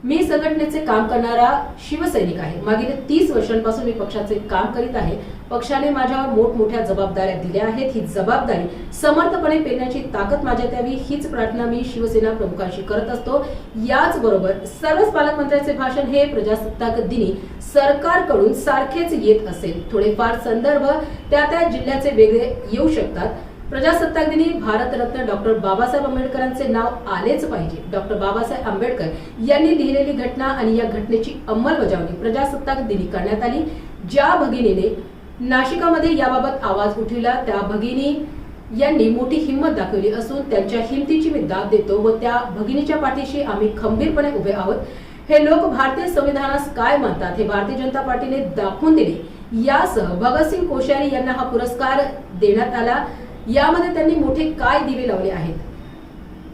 मी संघटनेचे काम करणारा शिवसैनिक आहे। मागील 30 वर्षांपासून मी पक्षाचे काम करीत आहे। पक्षाने माझ्यावर मोठमोठ्या जबाबदाऱ्या दिल्या आहेत। ही जबाबदारी समर्थपणे पेलण्याची ताकद माझ्यात यावी हीच प्रार्थना मी शिवसेना प्रमुखांशी करत असतो। याच बरोबर सर्वच पालकमंत्र्यांचे भाषण हे प्रजासत्ताक दिनी सरकारकडून सारखेच येत असेल। थोडेफार संदर्भ त्या जिल्ह्याचे वेगळे येऊ शकतात। प्रजासत्ताक दिनी भारतरत्न डॉक्टर बाबासाहेब आंबेडकरांचे नाव आलेच पाहिजे। डॉक्टर बाबासाहेब आंबेडकर यांनी लिहिलेली घटना आणि या घटनेची अंमलबजावणी प्रजासत्ताक दिनी करण्यात आली। ज्या भगिनीने नाशिकामध्ये याबाबत आवाज उठविला त्या भगिनी यांनी मोठी हिंमत दाखवली असून त्यांच्या हिमतीची मी दाद देतो व त्या भगिनीच्या पाठीशी आम्ही खंबीरपणे उभे आहोत। हे लोक भारतीय संविधानास काय मानतात हे भारतीय जनता पार्टीने दाखवून दिले। यासह भगतसिंग कोश्यारी यांना हा पुरस्कार देण्यात आला। यामध्ये त्यांनी मोठे काय दिवे लावले आहेत।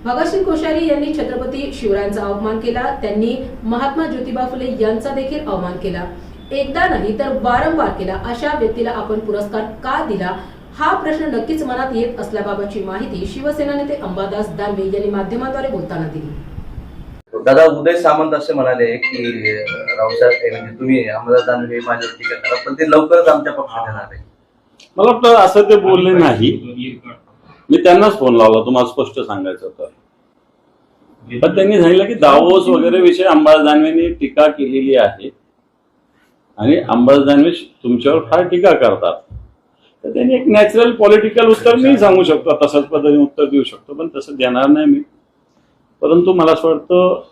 भगतसिंग कोश्यारी यांनी छत्रपती शिवरायांचा अवमान केला। त्यांनी महात्मा ज्योतिबा फुले यांचा देखील अवमान केला। एकदा नाही तर वारंवार केला। अशा व्यक्तीला आपण पुरस्कार का दिला हा प्रश्न नक्कीच मनात येत असल्याबाबतची माहिती शिवसेना नेते अंबादास दानवे यांनी माध्यमाद्वारे बोलताना दिली। दादा, उदय सामंत असे म्हणाले की रावसाहेब म्हणजे तुम्ही अंबादास दानवे माझ्यावर टीका करा पण ते लवकरच आमच्या पक्षात येणार आहे। मला वाटतं असं ते बोलले नाही। मी त्यांनाच फोन लावला, तुम्हाला स्पष्ट सांगायचं होतं। पण त्यांनी सांगितलं की दावोस वगैरे विषय अंबादास दानवेंनी टीका केलेली आहे आणि अंबादास दानवे तुमच्यावर फार टीका करतात। तर त्यांनी एक नॅचरल पॉलिटिकल उत्तर मी सांगू शकतो, तसंच पद्धतीने उत्तर देऊ शकतो, पण तसं देणार नाही मी। परंतु मला असं वाटतं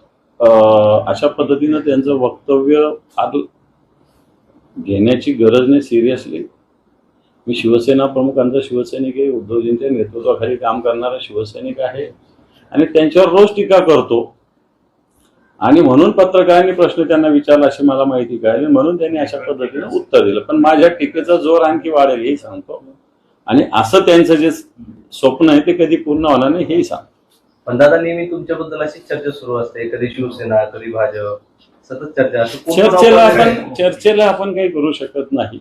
अशा पद्धतीनं त्यांचं वक्तव्य फार घेण्याची गरज नाही सिरियसली। मी शिवसेना प्रमुखांचा शिवसैनिक आहे, उद्धवजींच्या नेतृत्वाखाली काम करणारा शिवसैनिक आहे आणि त्यांच्यावर रोज टीका करतो आणि म्हणून पत्रकारांनी प्रश्न त्यांना विचारला अशी मला माहिती कळली, म्हणून त्यांनी अशा पद्धतीने उत्तर दिलं। पण माझ्या टीकेचा जोर आणखी वाढेल हेही सांगतो आणि असं त्यांचं जे स्वप्न आहे ते कधी पूर्ण होणार नाही हेही सांगतो। पण दादा, नेहमी तुमच्याबद्दल अशी चर्चा सुरू असते, कधी शिवसेना कधी भाजप, सतत चर्चा। चर्चेला आपण काही करू शकत नाही।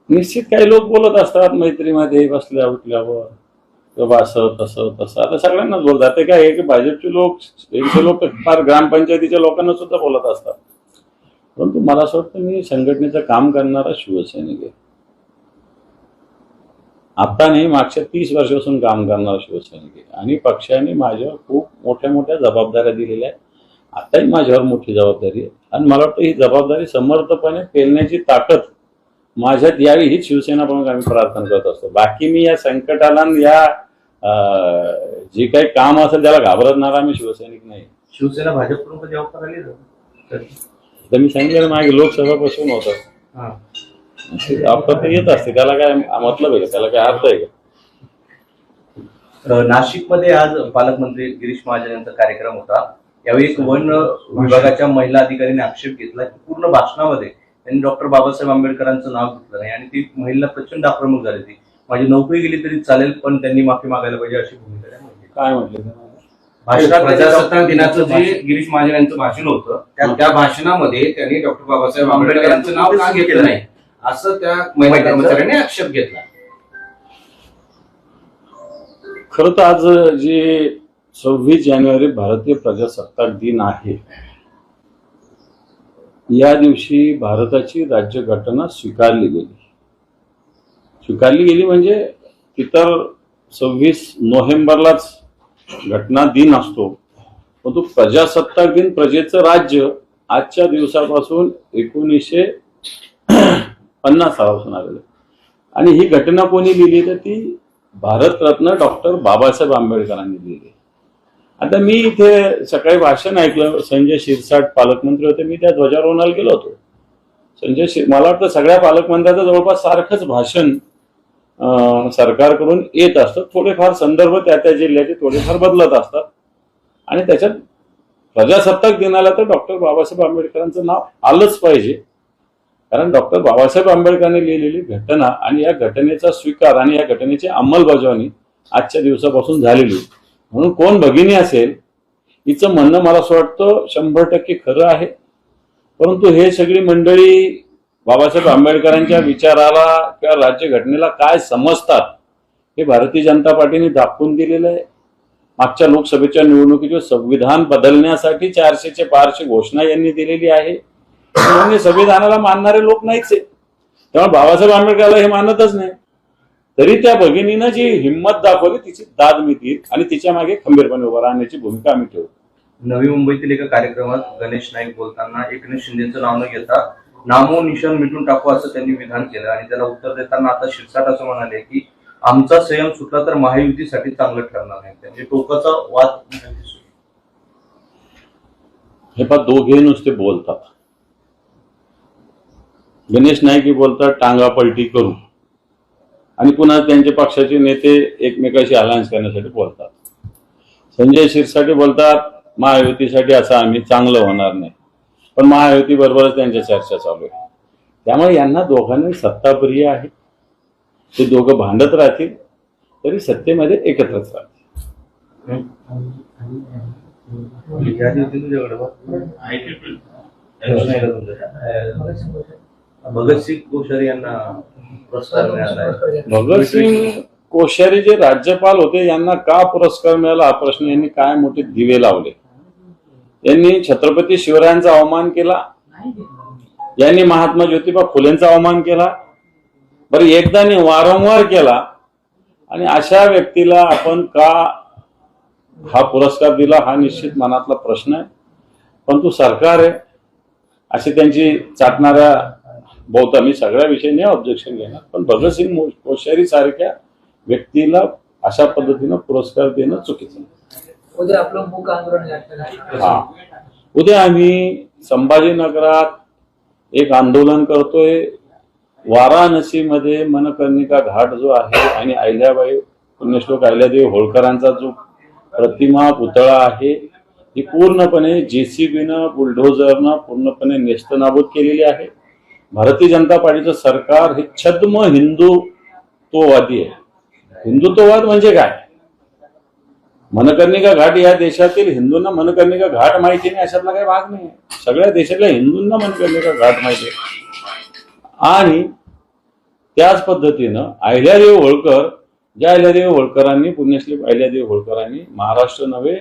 निश्चित काही लोक बोलत असतात मैत्रीमध्ये बसल्या उठल्यावर असं तसं तसं, आता सगळ्यांनाच बोलतात। ते काय आहे की भाजपचे लोक त्यांचे लोक फार ग्रामपंचायतीच्या लोकांना सुद्धा बोलत असतात। परंतु मला असं वाटतं मी संघटनेचं काम करणारा शिवसैनिक आहे। आता नाही, मागच्या 30 वर्षापासून काम करणारा शिवसैनिक आहे आणि पक्षाने माझ्यावर खूप मोठ्या मोठ्या जबाबदाऱ्या दिलेल्या आहेत। आताही माझ्यावर मोठी जबाबदारी आहे आणि मला वाटतं ही जबाबदारी समर्थपणे पेलण्याची ताकद माझ्यात यावी हीच शिवसेना प्रमुख आम्ही प्रार्थना करत असतो। बाकी मी या संकटाला या जे काही काम असेल त्याला घाबरणारा आम्ही शिवसैनिक नाही। शिवसेना भाजप प्रमुख जेव्हा करायला तर मी सांगितलं मागे लोकसभापासून होतं आपण ते येत असते, त्याला काय मतलब आहे का, त्याला काय अर्थ आहे का? नाशिकमध्ये आज पालकमंत्री गिरीश महाजन यांचा कार्यक्रम होता। यावेळी वन विभागाच्या महिला अधिकाऱ्यांनी आक्षेप घेतला की पूर्ण भाषणामध्ये त्यांनी डॉक्टर बाबासाहेब आंबेडकरांचं नाव घेतलं नाही आणि ती महिला प्रचंड आक्रमक झाली होती। माझी नोकरी गेली तरी चालेल पण त्यांनी माफी मागायला पाहिजे अशी भूमिका म्हटली। काय म्हटलं भाषणात प्रजासत्ताक दिनाचं जे गिरीश महाजन यांचं भाषण होतं त्या भाषणामध्ये त्यांनी डॉक्टर बाबासाहेब आंबेडकरांचं नाव का घेतलं नाही असं त्या महिला कर्मचाऱ्यांनी आक्षेप घेतला। खरं तर आज जे 26 जानेवारी भारतीय प्रजासत्ताक दिन आहे, या दिवशी भारताची राज्यघटना स्वीकारली गेली म्हणजे इतर 26 नोव्हेंबरलाच घटना दिन असतो, पण तो प्रजासत्ताक दिन प्रजेचं राज्य आजच्या दिवसापासून 1950 सालापासून आलेलं आणि ही घटना कोणी लिहिली तर ती भारतरत्न डॉक्टर बाबासाहेब आंबेडकरांनी लिहिली। आता मी इथे सकाळी भाषण ऐकलं, संजय शिरसाट पालकमंत्री होते, मी त्या ध्वजारोहणाला गेलो होतो। मला वाटतं सगळ्या पालकमंत्र्यांचं जवळपास सारखंच भाषण सरकारकडून येत असतं। थोडेफार संदर्भ त्या जिल्ह्याचे थोडेफार बदलत असतात आणि त्याच्यात प्रजासत्ताक दिनाला तर डॉक्टर बाबासाहेब आंबेडकरांचं नाव आलंच पाहिजे, कारण डॉक्टर बाबासाहेब आंबेडकरांनी लिहिलेली घटना आणि या घटनेचा स्वीकार आणि या घटनेची अंमलबजावणी आजच्या दिवसापासून झालेली, म्हणून कोण भगिनी असेल हिचं म्हणणं मला असं वाटतं 100% खरं आहे। परंतु हे सगळी मंडळी बाबासाहेब आंबेडकरांच्या विचाराला किंवा राज्यघटनेला काय समजतात हे भारतीय जनता पार्टीने दाखवून दिलेलं आहे। मागच्या लोकसभेच्या निवडणुकीचे संविधान बदलण्यासाठी 400चे पारची घोषणा यांनी दिलेली आहे. त्यामुळे संविधानाला मानणारे लोक नाहीच आहे. तेव्हा बाबासाहेब आंबेडकरला हे मानतच नाही. तरी त्या भगिनीनं जी हिंमत दाखवली तिची दाद मी देईल आणि तिच्या मागे खंबीरपणे उभं राहण्याची भूमिका आम्ही ठेवू. नवी मुंबईतील एका कार्यक्रमात गणेश नाईक बोलताना एकनाथ शिंदेचं नाव न घेता नामो निशाण मिटून टाकू असं त्यांनी विधान केलं आणि त्याला उत्तर देताना आता शिरसाट असं म्हणाले की आमचा संयम सुटला तर महायुतीसाठी चांगलं ठरणार नाही. म्हणजे टोकाचा वाद. हे पण दोघे नुसते बोलतात. गणेश नाईक बोलतात टांगा पलटी करू आणि पुन्हा त्यांचे पक्षाचे नेते एकमेकाशी अलायन्स करण्यासाठी बोलतात. संजय शिरसाटे बोलतात महायुतीसाठी असं आम्ही चांगलं होणार नाही, पण महायुती बरोबरच त्यांच्या चर्चा चालू आहे. त्यामुळे यांना दोघांनी सत्ताप्रिय आहे. ते दोघं भांडत राहतील तरी सत्तेमध्ये एकत्रच राहतील. भगतसिंग कोश्यारी यांना पुरस्कार मिळाला. भगतसिंग कोश्यारी जे राज्यपाल होते यांना का पुरस्कार मिळाला हा प्रश्न यांनी काय मोठे दिवे लावले. यांनी छत्रपती शिवरायांचा अवमान केला, यांनी महात्मा ज्योतिबा फुलेंचा अवमान केला. बरं एकदा नाही वारंवार केला आणि अशा व्यक्तीला आपण का हा पुरस्कार दिला हा निश्चित मनातला प्रश्न आहे. परंतु सरकार आहे अशी त्यांची चाटणाऱ्या बहुता मी सगळ्या विषयी ऑब्जेक्शन घेणार, पण भगतसिंग कोश्यारी सारख्या व्यक्तीला अशा पद्धतीनं पुरस्कार देणं चुकीचं. उद्या आपलं मूक आंदोलन हा उद्या आम्ही संभाजीनगरात एक आंदोलन करतोय. वाराणसीमध्ये मनकर्णिका घाट जो आहे आणि अहिल्याबाई पुण्यश्लोक अहिल्यादेवी होळकरांचा जो प्रतिमा पुतळा आहे ही पूर्णपणे जेसीबीनं बुलडोझरनं पूर्णपणे नेस्तनाबूत केलेली आहे. भारतीय जनता पार्टीचं सरकार हे छद्म हिंदुत्ववादी आहे. हिंदुत्ववाद म्हणजे काय? मनकर्णिका घाट या देशातील हिंदूंना मनकर्णिका घाट माहिती नाही अशातला काही भाग नाही. सगळ्या देशातल्या हिंदूंना मनकर्णिका घाट माहिती आहे. आणि त्याच पद्धतीनं अहिल्यादेवी होळकर, ज्या अहिल्यादेवी होळकरांनी पुण्यश्री अहिल्यादेवी होळकरांनी महाराष्ट्र नव्हे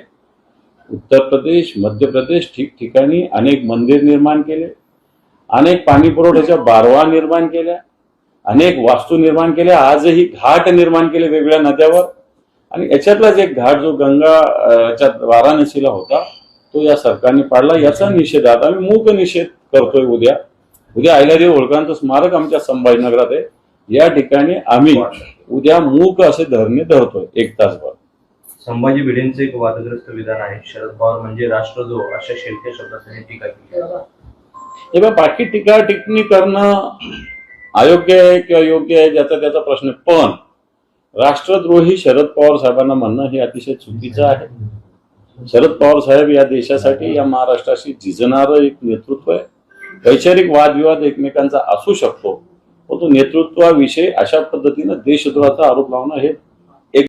उत्तर प्रदेश मध्य प्रदेश ठिकठिकाणी अनेक मंदिर निर्माण केले, अनेक पाणी पुरवठ्याच्या बारवा निर्माण केल्या, अनेक वास्तू निर्माण केल्या, आजही घाट निर्माण केले वेगवेगळ्या नद्यावर. आणि याच्यातलाच एक घाट जो गंगा वाराणसीला होता तो या सरकारने पाडला. याचा निषेध आता आम्ही मूक निषेध करतोय. उद्या अहिल्यादेवी होळकरांचं स्मारक आमच्या संभाजीनगरात आहे. या ठिकाणी आम्ही उद्या मूक असे धरणे धरतोय 1 तासभर. संभाजी भिडेंचं एक वादग्रस्त विधान आहे. शरद पवार म्हणजे राष्ट्रद्रोह अशा शेलक्या शब्दात त्यांनी टीका केली. हे बाकी टीका टिप्पणी करणं अयोग्य आहे किंवा योग्य आहे ज्याचा त्याचा प्रश्न, पण राष्ट्रद्रोही शरद पवार साहेबांना म्हणणं हे अतिशय चुकीचं आहे. शरद पवार साहेब या देशासाठी या महाराष्ट्राशी झिजणारं एक नेतृत्व आहे. वैचारिक वादविवाद एकमेकांचा असू शकतो, पण तो नेतृत्वाविषयी अशा पद्धतीनं देशद्रोहाचा आरोप लावणं हे